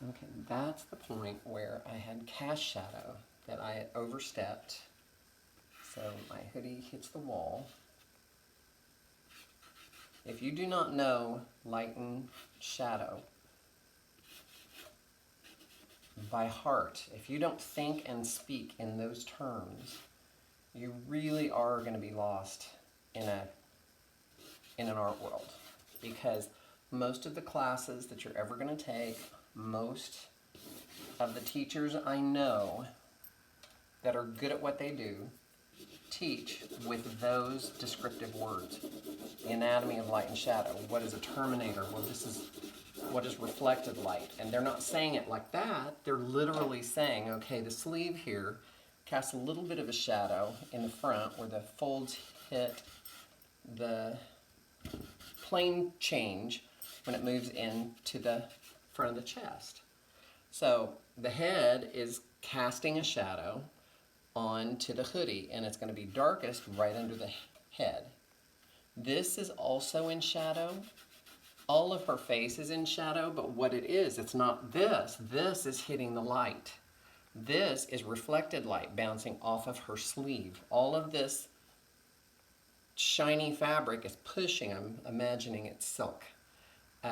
Okay, that's the point where I had cast shadow that I had overstepped. So my hoodie hits the wall. If you do not know light and shadow by heart, if you don't think and speak in those terms, you really are going to be lost in an art world, because most of the classes that you're ever going to take, most of the teachers I know that are good at what they do teach with those descriptive words. The anatomy of light and shadow. What is a terminator? Well, this is what is reflected light. And they're not saying it like that. They're literally saying, okay, the sleeve here casts a little bit of a shadow in the front where the folds hit the plane change when it moves into the front of the chest. So the head is casting a shadow onto the hoodie, and it's going to be darkest right under the head. This is also in shadow. All of her face is in shadow, but what it is, it's not this. This is hitting the light. This is reflected light bouncing off of her sleeve. All of this shiny fabric is pushing, I'm imagining it's silk,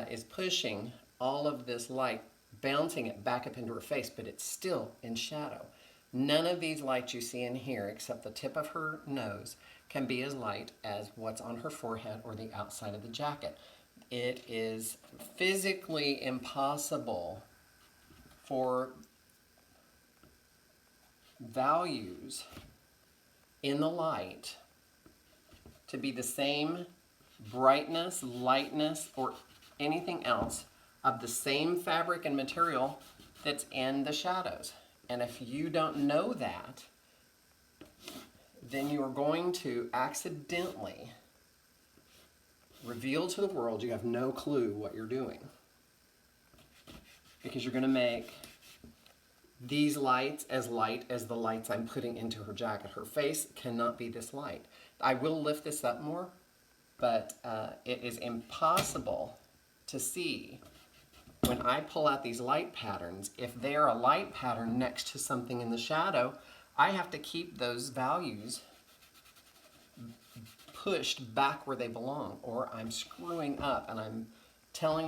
is pushing all of this light, bouncing it back up into her face, but it's still in shadow. None of these lights you see in here, except the tip of her nose, can be as light as what's on her forehead or the outside of the jacket. It is physically impossible for values in the light to be the same brightness, lightness, or anything else of the same fabric and material that's in the shadows. And if you don't know that, then you are going to accidentally reveal to the world you have no clue what you're doing. Because you're going to make these lights as the lights I'm putting into her jacket. Her face cannot be this light. I will lift this up more, but it is impossible to see when I pull out these light patterns. If they are a light pattern next to something in the shadow, I have to keep those values pushed back where they belong, or I'm screwing up and I'm telling